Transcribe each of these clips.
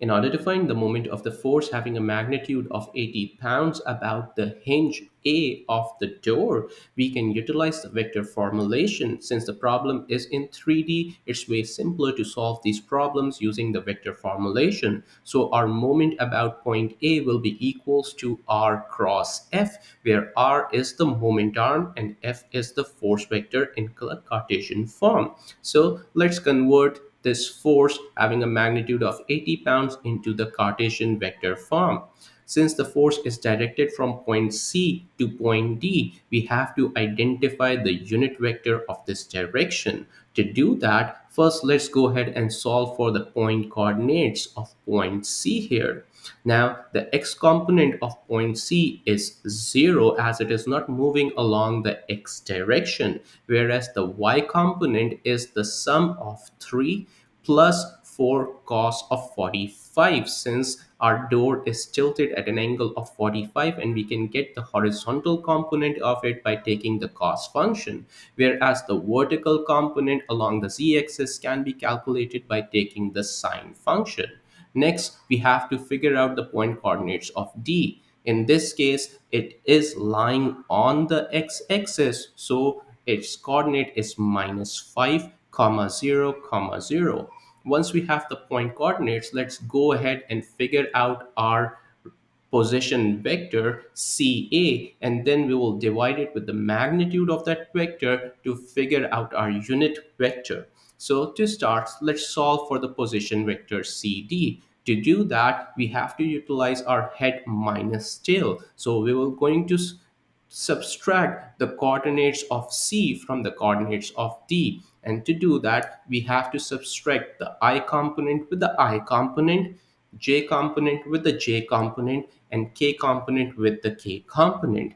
In order to find the moment of the force having a magnitude of 80 pounds about the hinge A of the door, we can utilize the vector formulation. Since the problem is in 3D, it's way simpler to solve these problems using the vector formulation. So our moment about point A will be equals to R cross F, where R is the moment arm and F is the force vector in Cartesian form. So let's convert this force having a magnitude of 80 pounds into the Cartesian vector form. Since the force is directed from point C to point D, we have to identify the unit vector of this direction. To do that, first let's go ahead and solve for the point coordinates of point C here. Now, the x component of point C is 0 as it is not moving along the x direction, whereas the y component is the sum of 3 plus 4 cos of 45, since our door is tilted at an angle of 45 and we can get the horizontal component of it by taking the cos function, whereas the vertical component along the z-axis can be calculated by taking the sine function. Next, we have to figure out the point coordinates of D. In this case, it is lying on the x-axis, so its coordinate is minus 5, comma 0, comma 0. Once we have the point coordinates, let's go ahead and figure out our position vector CA, and then we will divide it with the magnitude of that vector to figure out our unit vector. So to start, let's solve for the position vector CD. To do that, we have to utilize our head minus tail. So we will going to subtract the coordinates of C from the coordinates of D. And to do that, we have to subtract the I component with the I component, J component with the J component, and K component with the K component.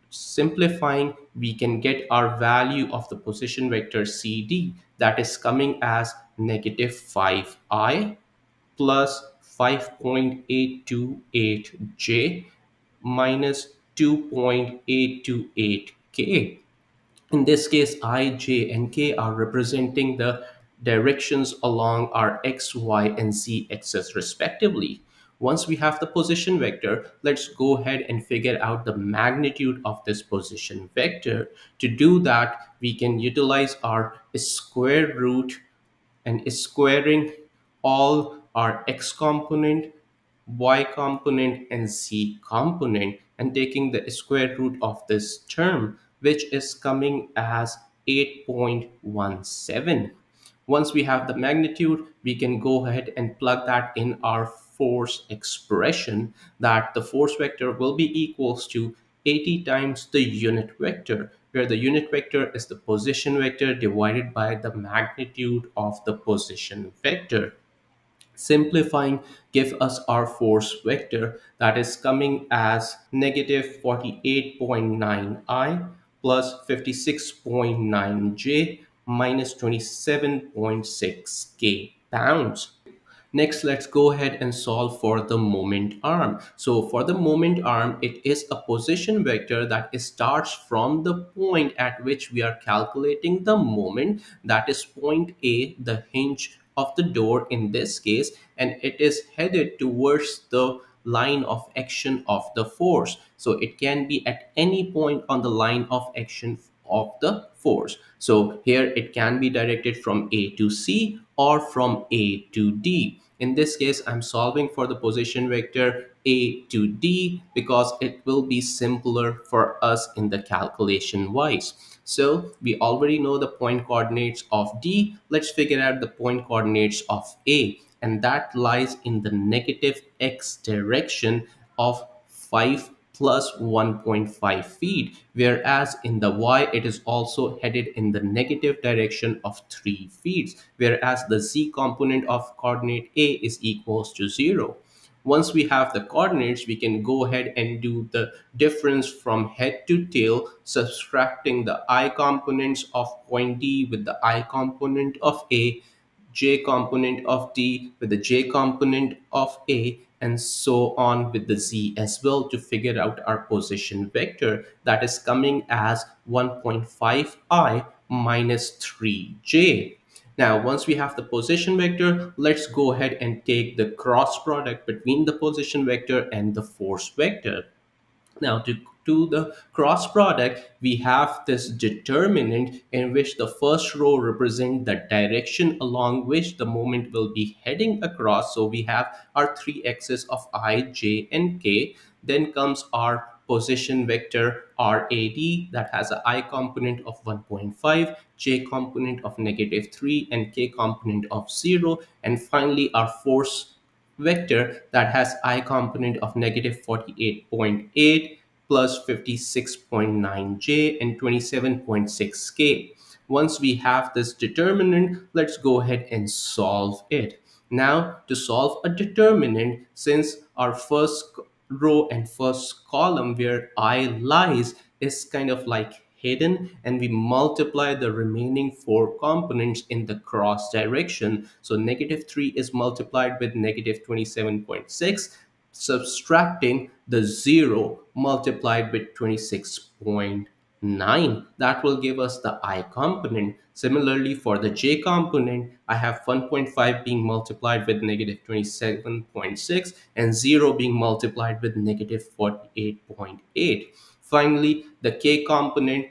Simplifying, we can get our value of the position vector CD, that is coming as negative 5I plus 5.828J minus 2.828K. In this case, I, J, and K are representing the directions along our x, y, and z axis respectively. Once we have the position vector, let's go ahead and figure out the magnitude of this position vector. To do that, we can utilize our square root and squaring all our x component, y component, and z component, and taking the square root of this term, which is coming as 8.17. Once we have the magnitude, we can go ahead and plug that in our force expression, that the force vector will be equals to 80 times the unit vector, where the unit vector is the position vector divided by the magnitude of the position vector. Simplifying give us our force vector, that is coming as negative 48.9 I plus 56.9 J minus 27.6 K pounds. Next, let's go ahead and solve for the moment arm. So for the moment arm, it is a position vector that starts from the point at which we are calculating the moment, that is point A, the hinge of the door in this case, and it is headed towards the line of action of the force. So it can be at any point on the line of action of the force. So here it can be directed from A to C or from A to D. In this case, I'm solving for the position vector A to D because it will be simpler for us in the calculation wise. So we already know the point coordinates of D. Let's figure out the point coordinates of A, and that lies in the negative x direction of 5 plus 1.5 feet, whereas in the y it is also headed in the negative direction of 3 feet, whereas the z component of coordinate A is equals to 0. Once we have the coordinates, we can go ahead and do the difference from head to tail, subtracting the I components of point D with the I component of A, J component of D with the J component of A, and so on with the Z as well, to figure out our position vector, that is coming as 1.5I minus 3J. Now, once we have the position vector, let's go ahead and take the cross product between the position vector and the force vector. Now, to do the cross product, we have this determinant in which the first row represents the direction along which the moment will be heading across. So we have our three axes of I, j, and k. Then comes our position vector RAD that has an I component of 1.5, j component of -3, and k component of 0. And finally, our force vector that has I component of -48.8 plus 56.9j and 27.6k. Once we have this determinant, let's go ahead and solve it. Now, to solve a determinant, since our first row and first column where I lies is kind of like hidden, and we multiply the remaining four components in the cross direction. So -3 is multiplied with -27.6, subtracting the 0 multiplied with 26.9. That will give us the I component. Similarly, for the j component, I have 1.5 being multiplied with -27.6 and 0 being multiplied with -48.8. Finally, the k component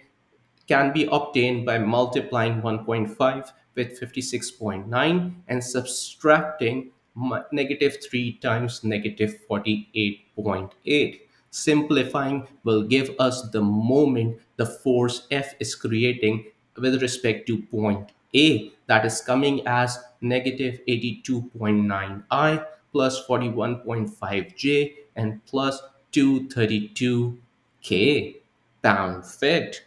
can be obtained by multiplying 1.5 with 56.9 and subtracting -3 times -48.8. Simplifying will give us the moment the force F is creating with respect to point A, that is coming as -82.9 I plus 41.5 J and plus 232 K. Pound fit.